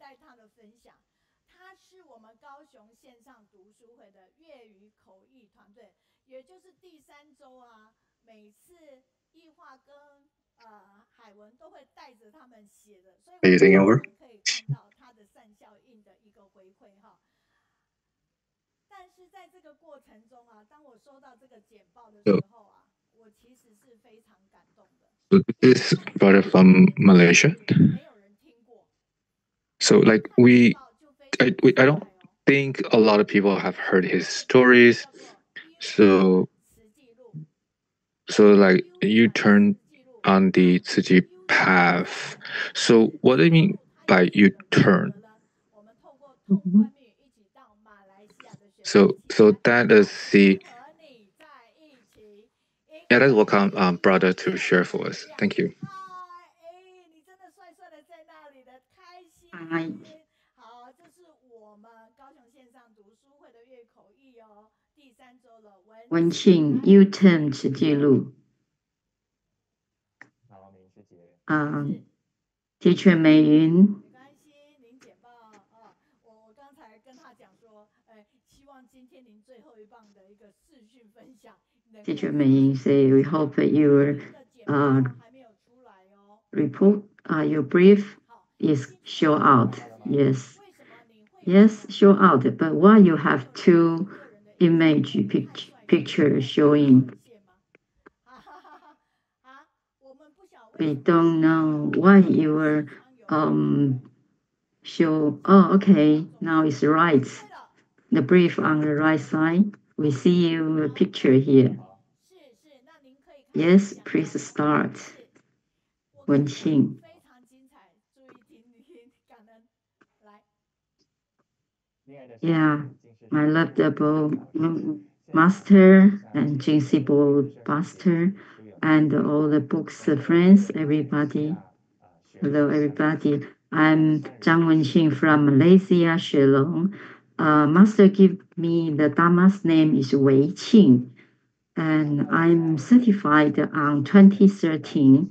待他的分享。他是我们高雄线上读书会的粤语口译团队，也就是第3周啊，每次易化跟海文都会带着他们写的，所以我们可以看到它的善效应的一个回馈哈。但是在这个过程中啊，当我收到这个简报的时候啊，我其实是非常感动的。So this is brother from Malaysia. 没有人听过。So like I don't think a lot of people have heard his stories. So like you turn on the Tzu Chi path. So what do you mean by you turn? So that is the that's what brother to share for us. Thank you. Hi. 好，这是我们高雄线上读书会的粤口译哦，第3周了。文庆 U Turn 此记录。好，谢谢。Teacher 美云。没关系，您简报啊。我刚才跟他讲说，希望今天您最后一棒的一个视讯分享。Teacher 美云 say we hope that your report, your brief is show out. Yes. Yes, show out. But why you have 2 image picture showing? We don't know why you were show. Oh, okay. Now it's right. The brief on the right side. We see your picture here. Yes, please start. 文庆。Yeah, my lovable master and Jinsibo master and all the books friends, everybody. Hello, everybody. I'm Zhang Wenqing from Malaysia, Shillong. Master give me the Dharma's name is Wei Qing, and I'm certified on 2013.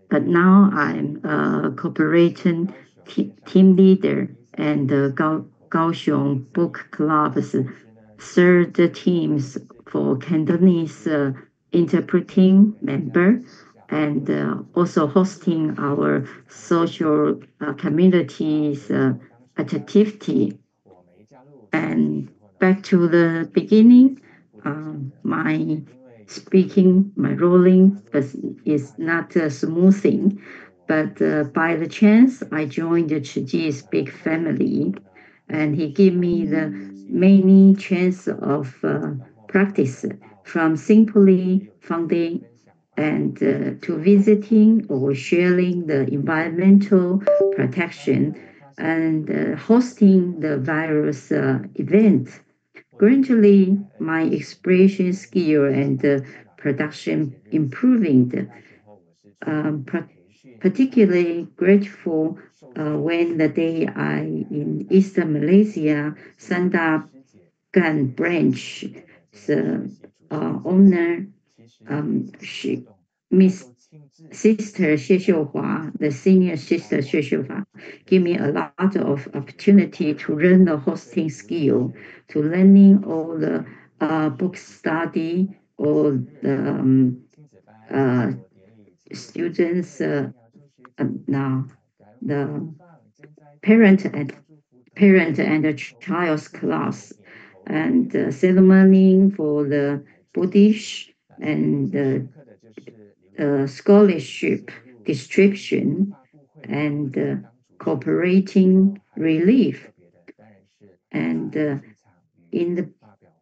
But now I'm a corporation team leader and Kaohsiung Book Club's 3rd teams for Cantonese interpreting member, and also hosting our social communities activity. And back to the beginning, my speaking, my rolling is not smoothing, but by the chance, I joined the Tzu Chi's big family, and he gave me the many chance of practice, from simply funding and to visiting or sharing the environmental protection and hosting the various events. Gradually, my expression skill and production improving. Particularly grateful when the day I in Eastern Malaysia, Sandakan branch, the owner, Miss Sister Xie Xiuhua, the senior sister Xie Xiuhua, give me a lot of opportunity to learn the hosting skill, to learning all the book study or the students now the parent and the child's class and ceremony for the Buddhist and scholarship distribution and cooperating relief. And in the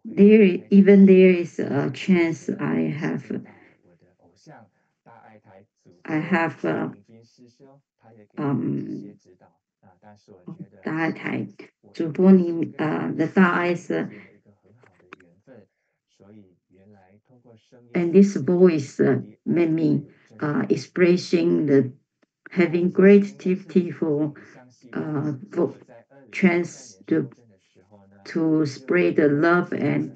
there is a chance I have 大爱台主播您的大爱是 and this voice made me expressing the having great activity for chance to spread the love and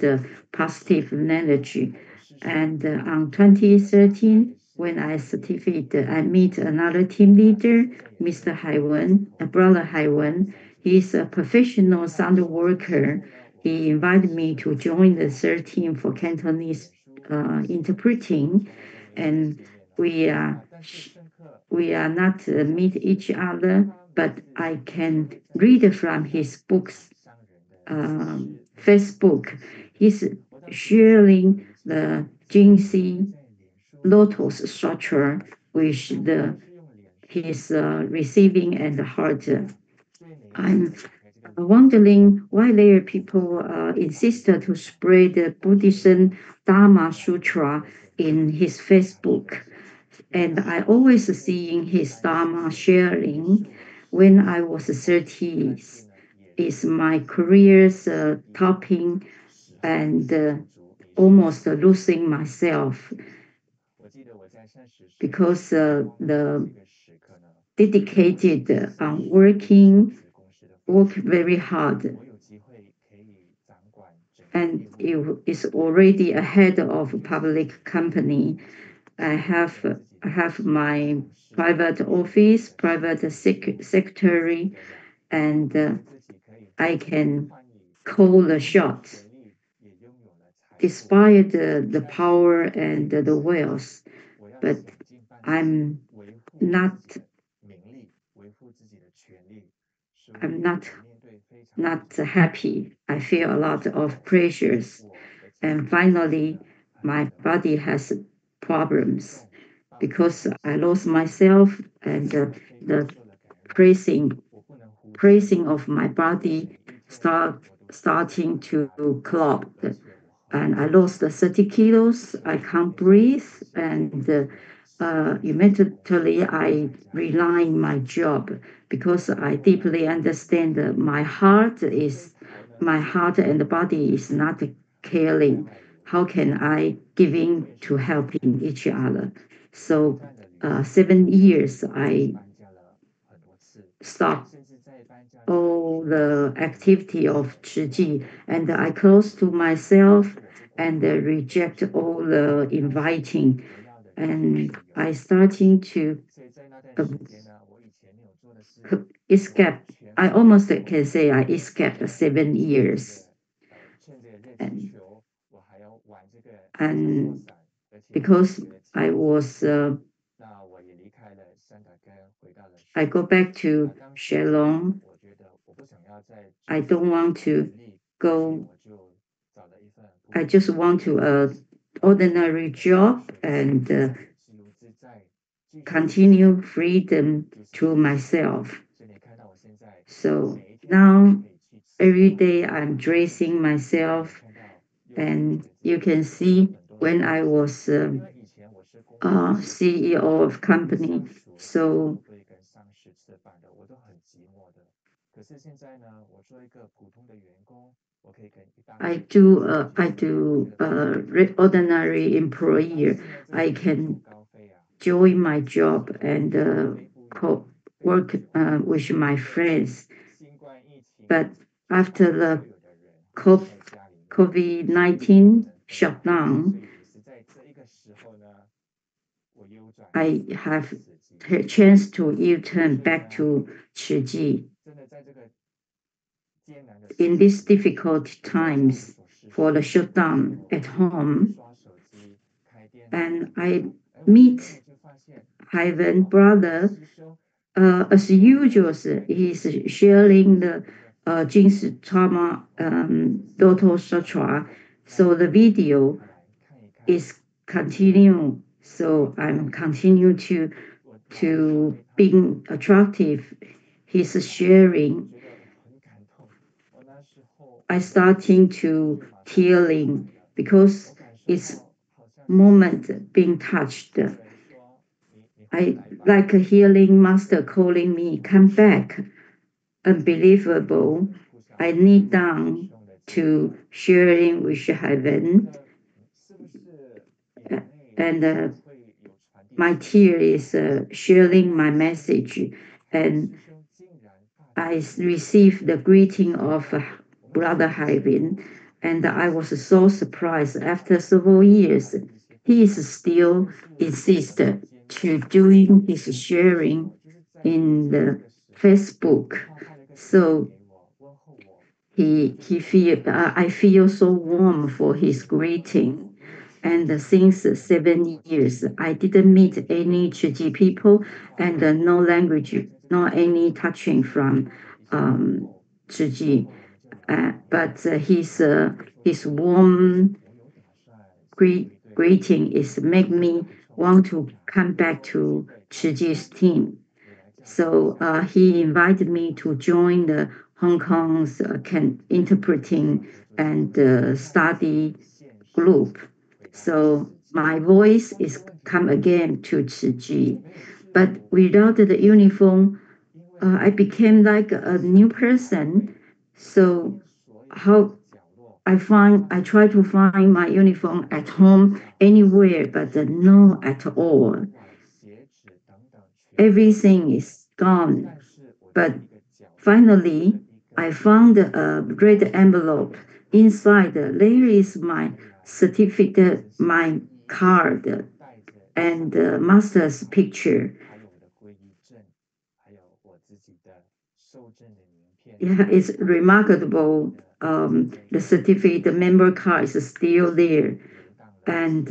positive energy. And on 2013, when I certificate, I meet another team leader, Mr. Haiwen, brother Haiwen. He's a professional sound worker. He invited me to join the third team for Cantonese interpreting, and we are not meet each other, but I can read from his books, Facebook. He's sharing the Jinxi lotus structure with his receiving and heart. I'm wondering why there are people insist to spread the Buddhism Dharma Sutra in his Facebook. And I always seeing his Dharma sharing when I was 30s. Is my career's topping and almost losing myself because the dedicated work very hard, and it is already ahead of public company. I have my private office, private secretary, and I can call the shots. Despite the power and the wealth, but I'm not not happy. I feel a lot of pressures, and finally, my body has problems because I lost myself, and the praising of my body starting to clog, and I lost 30 kilos. I can't breathe, and immediately I resign my job because I deeply understand that my heart and the body is not caring. How can I giving to helping each other? So 7 years I stopped all the activity of Chiji, and I close to myself and reject all the inviting, and I starting to escape. I almost can say I escaped 7 years, and because I was I go back to Shalom. I don't want to go. I just want to ordinary job and continue freedom to myself. So now every day I'm dressing myself, and you can see when I was CEO of company, so I do ordinary employee. I can join my job and work with my friends. But after the COVID-19 shutdown, I have a chance to U-turn back to Chiji. In these difficult times for the shutdown at home, and I meet Ivan brother. As usual, he's sharing the Jinsu Tama Doto Sutra. So the video is continuing. So I'm continuing to being attractive. He's sharing. I starting to tearing because it's moment being touched. I like a healing master calling me, come back. Unbelievable. I kneel down to sharing with heaven, and my tear is sharing my message, and I received the greeting of Brother Haivin, and I was so surprised after several years. he is still insisted to doing his sharing in the Facebook. So I feel so warm for his greeting. And since 7 years, I didn't meet any Tzu Chi people and no language, not any touching from Tzu Chi. But his warm greeting is make me want to come back to Tzu Chi's team. So he invited me to join the Hong Kong's interpreting and study group. So my voice is come again to Tzu Chi. But without the uniform, I became like a new person. So how I try to find my uniform at home anywhere, but no at all. Everything is gone. But finally, I found a red envelope. Inside, there is my certificate, my card, and the master's picture. Yeah, it's remarkable. The certificate, the member card is still there. And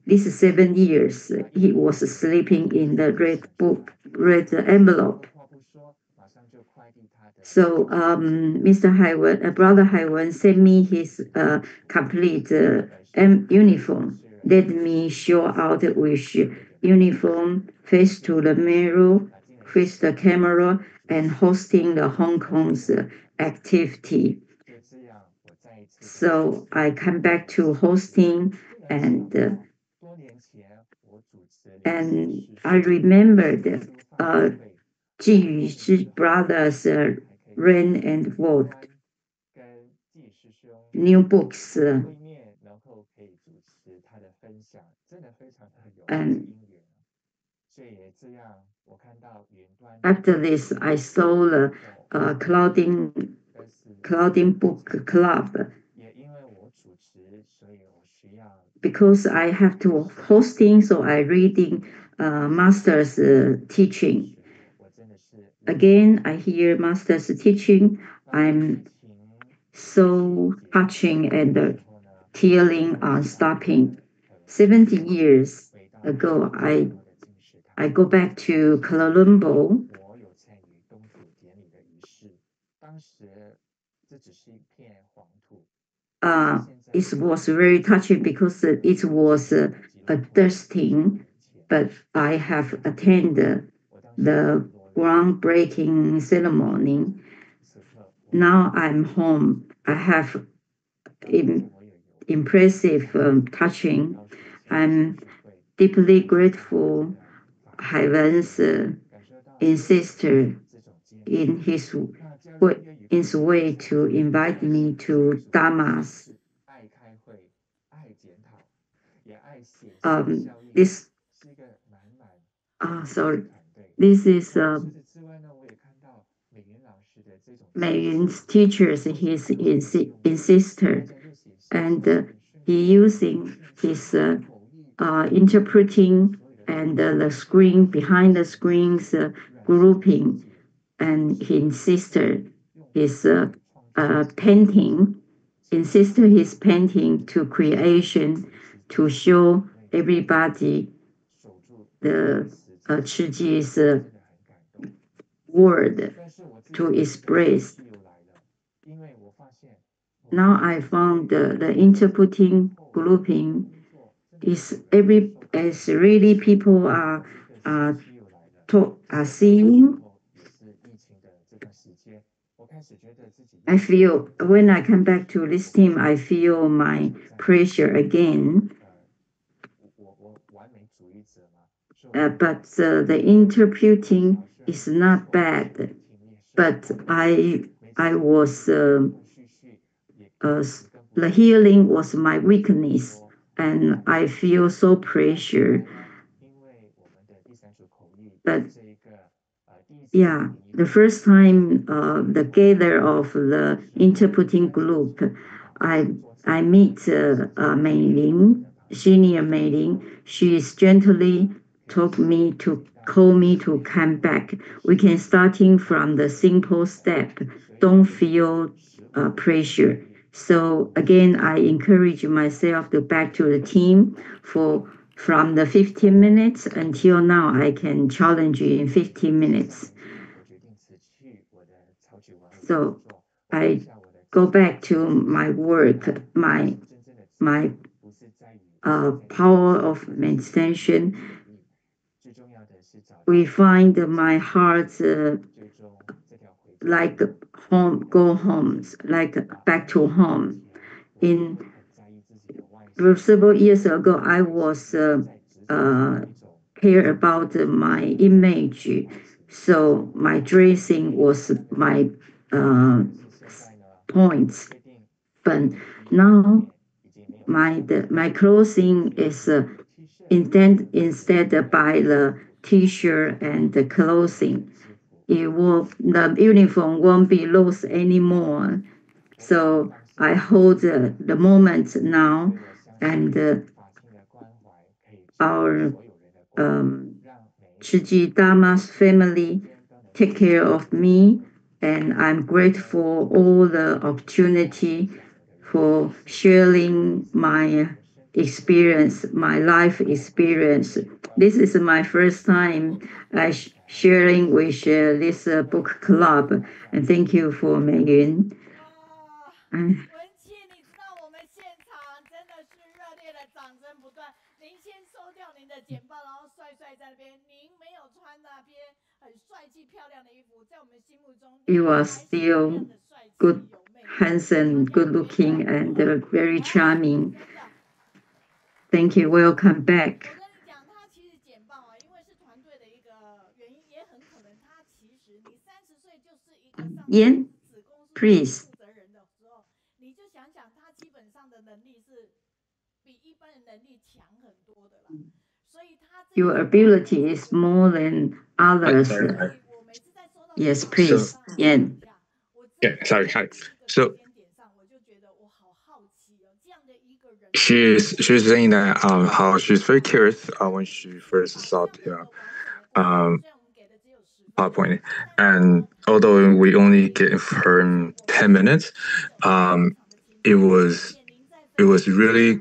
these 7 years, he was sleeping in the red envelope. So Mr. Haiwen, Brother Haiwen sent me his complete uniform. Let me show out with uniform, face to the mirror, face the camera, and hosting the Hong Kong's activity. So I come back to hosting and I remembered Ji Yu's brothers Ren and Walt new books and after this I saw the Clouding Book Club because I have to hosting, so I reading master's teaching. Again, I hear master's teaching. I'm so touching and tearing stopping. 70 years ago, I go back to Kuala Lumpur. It was very touching because it was a dusting, but I have attended the groundbreaking ceremony. Now I'm home. I have impressive touching. I'm deeply grateful Haiwen's insister in his way to invite me to Dharma's. This is Mei Yun's teachers, his insister, and he using his interpreting and the screen behind the screens grouping, and he insisted his painting, insisted his painting to creation to show everybody the Tzu Chi's word to express. Now I found the interpreting grouping is really people are seeing. I feel when I come back to this team, I feel my pressure again. But the interpreting is not bad. But I was the healing was my weakness, and I feel so pressure. But yeah, the first time the gather of the interpreting group, I meet Mei Ling senior Mei-Ling. She is gently call me to come back. We can starting from the simple step. Don't feel pressure. So again, I encourage myself to back to the team from the 15 minutes until now. I can challenge you in 15 minutes. So I go back to my work, my power of meditation. We find my heart like home, go homes, like back to home. In several years ago, I was care about my image, so my dressing was my points. But now my clothing is instead by the t-shirt and the clothing. The uniform won't be lost anymore. So I hold the moment now, and our Chiji Dama's family take care of me, and I'm grateful all the opportunity for sharing my experience, my life experience. This is my first time sharing with this book club, and thank you for Meiyun. 文庆，你知道我们现场真的是热烈的掌声不断。您先收掉您的简报，然后帅帅在那边。您没有穿那边很帅气漂亮的衣服，在我们心目中，You are still good, handsome, good looking, and very charming. Thank you. Welcome back. 我跟你讲，他其实简报啊，因为是团队的一个原因，也很可能他其实你30岁就是一个上Yan, please. 负责人的时候，你就想想他基本上的能力是比一般人能力强很多的了。所以他 Your ability is more than others. Yes, please. Yan. Yeah, sorry. Hi. So she's saying that how she's very curious when she first saw the PowerPoint, and although we only gave her 10 minutes, it was really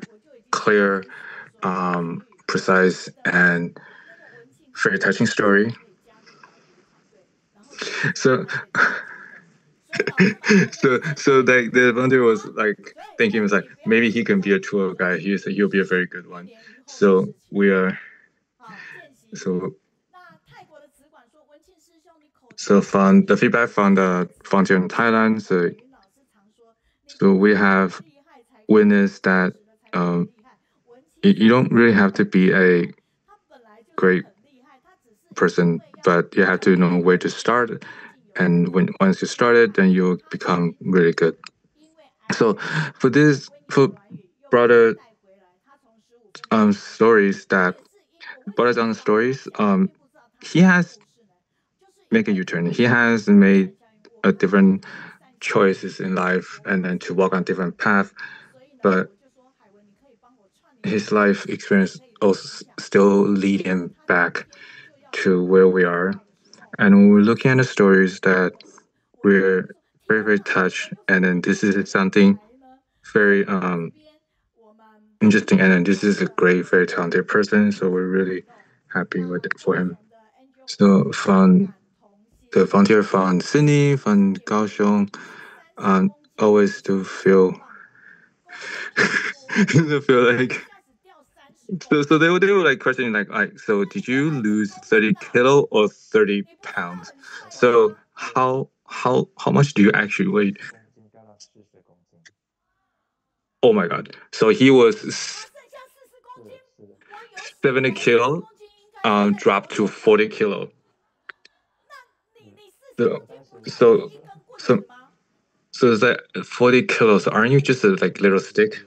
clear, precise, and very touching story. So like the volunteer was like thinking, was like, maybe he can be a tour guide. He'll be a very good one. So from the feedback from the volunteer in Thailand, so we have witnessed that you don't really have to be a great person, but you have to know where to start. And once you started, then you'll become really good. So for broader stories that brought us on the stories, he has made a U-turn. He has made a different choices in life and then to walk on different path, but his life experience also still lead him back to where we are. And when we're looking at the stories that we're very, very touched, and then this is something very interesting, and then this is a great, very talented person, so we're really happy for him. So from the volunteer from Sydney, from Kaohsiung, always to feel like so they were like questioning like so did you lose 30 kilo or 30 pounds? So how much do you actually weigh? Oh my god. So he was 70 kilo, dropped to 40 kilo. So it's like 40 kilos. Aren't you just a like little stick?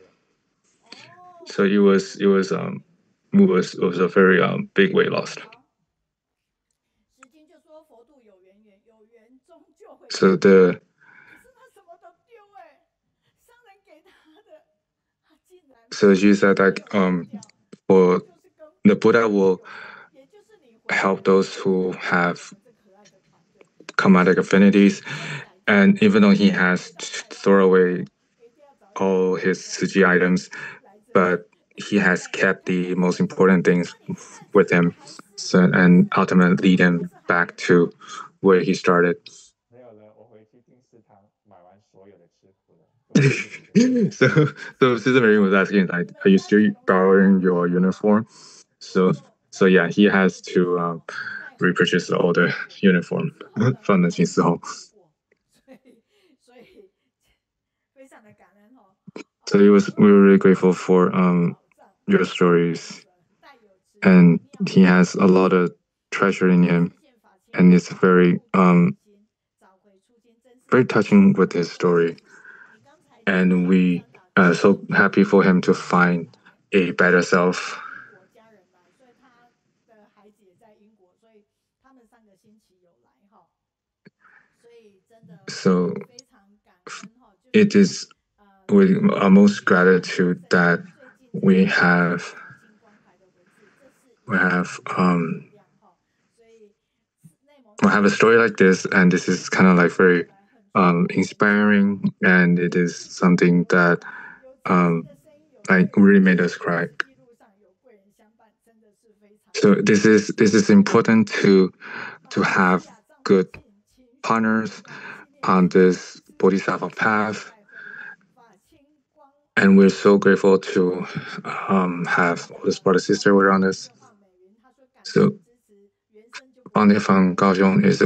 So it was a very big weight loss. So she said that for the Buddha will help those who have comedic affinities, and even though he has thrown away all his Tsuji items, but he has kept the most important things with him, so and ultimately lead him back to where he started. 没有了，我回去进食堂买完所有的吃谱了。so Sister Mary was asking, like, are you still borrowing your uniform? So yeah, he has to repurchase all the uniform from the Jinsu. So we were really grateful for your stories, and he has a lot of treasure in him, and it's very very touching with his story, and we are so happy for him to find a better self. So it is with our most gratitude that we have a story like this, and this is kind of like very inspiring, and it is something that like really made us cry. So this is important to have good partners on this bodhisattva path, and we're so grateful to have all this brother sister around us. So Bonnie from Kaohsiung is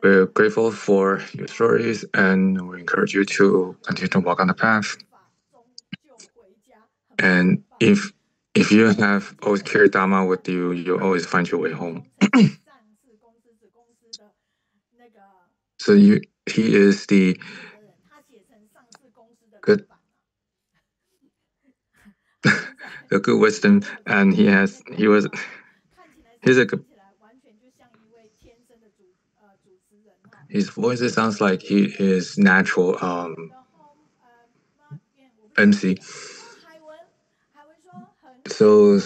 we're grateful for your stories, and we encourage you to continue to walk on the path. And if you have always carried Dharma with you, you'll always find your way home. So he is the good the good wisdom, and he's a good. His voice sounds like he is natural MC. So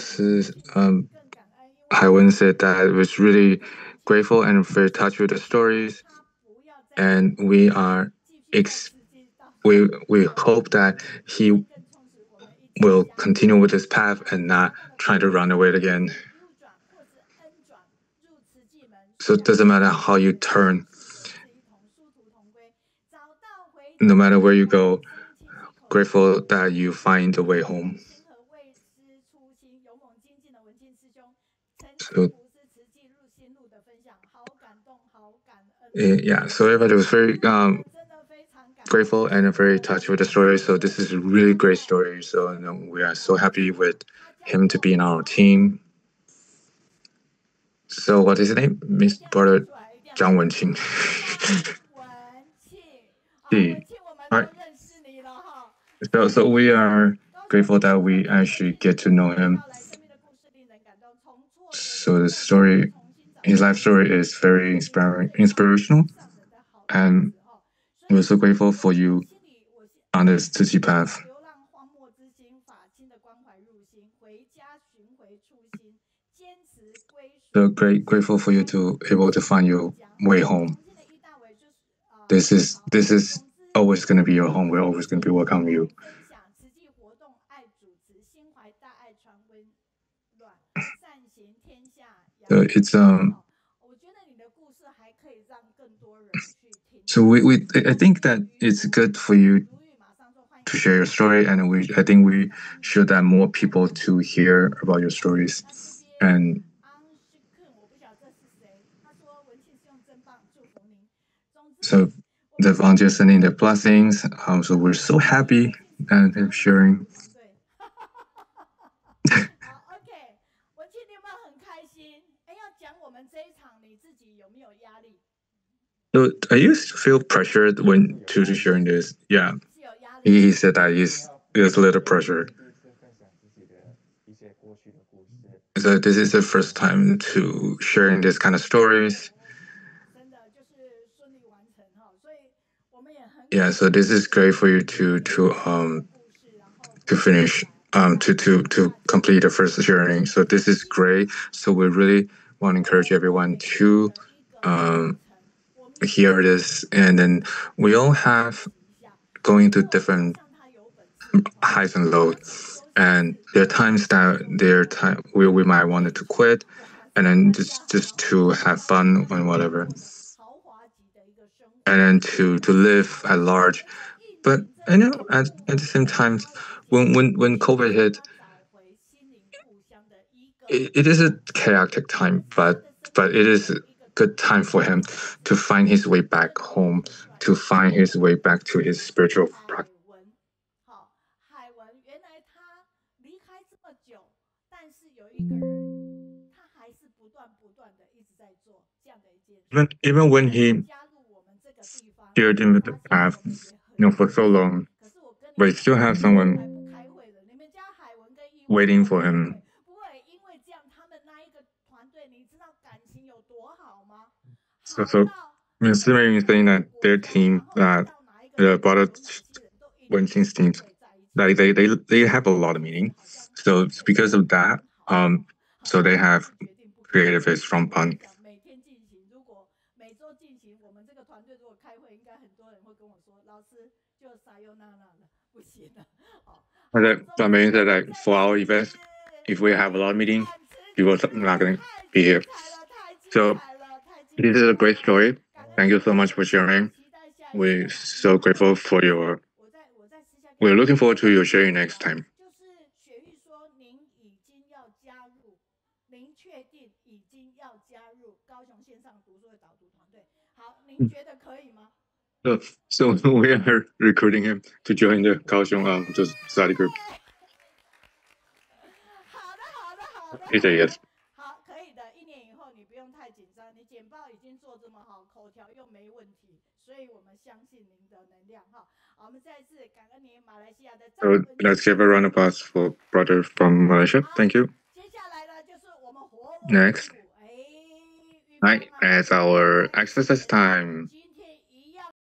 Haiwen said that it was really grateful and very touched with the stories, and we hope that he will continue with this path and not try to run away again. So it doesn't matter how you turn, no matter where you go, grateful that you find the way home. So yeah, so everybody was very grateful and very touched with the story. So this is a really great story. So we are so happy with him to be in our team. So what is his name? Miss Brother Zhang Wenqing. Alright. So we are grateful that we actually get to know him. So the story, his life story is very inspirational, and we're so grateful for you on this Tzu Chi path. So grateful for you to able to find your way home. This is always going to be your home. We're always going to be welcoming you. So it's So I think that it's good for you to share your story, and I think we should have more people to hear about your stories. And so the volunteers sending their blessings. So we're so happy and they're sharing. So I used to feel pressured when to sharing this. Yeah, he said that there's a little pressure. So this is the first time to sharing this kind of stories. Yeah, so this is great for you to to finish to complete the first journey. So this is great. So we really want to encourage everyone to hear this, and then we all have going to different highs and lows, and there are times that we might want to quit, and then just to have fun and whatever, and then to live at large. But I know at the same time, when COVID hit, it is a chaotic time, but it is a good time for him to find his way back home, to find his way back to his spiritual practice. 好，海文原来他离开这么久，但是有一个人，他还是不断的一直在做这样的一件事。Even when he 加入我们这个地方， steered in the path, for so long, 可是我跟 but he still has someone 还不开会了，你们家海文跟义 waiting for him. 不会因为这样，他们那一个团队，你知道感情有多好吗？ So Mr. Mary is saying that their team, that the Brother Wenqing's team, like they have a lot of meaning. So it's because of that, so they have created a strong bond. 每天进行，如果每周进行，我们这个团队如果开会，应该很多人会跟我说，老师就撒由那拉了，不行了。But Mary said that for our events, if we have a lot of meeting, people are not going to be here. So this is a great story. Thank you so much for sharing. We're so grateful for your. We're looking forward to your sharing next time. 就是雪玉说，您已经要加入，您确定已经要加入高雄线上读书会导读团队？好，您觉得可以吗？ So we are recruiting him to join the Kaohsiung study group. 好的。 He said yes. 好，可以的。1年以后你不用太紧张，你简报已经做这么好，口条又没问题，所以我们相信您的能量哈。好，我们再次感恩您马来西亚的。So let's give a round of applause for brother from Malaysia. Thank you. 接下来呢，就是我们活。 Next. Right, it's our exercise time.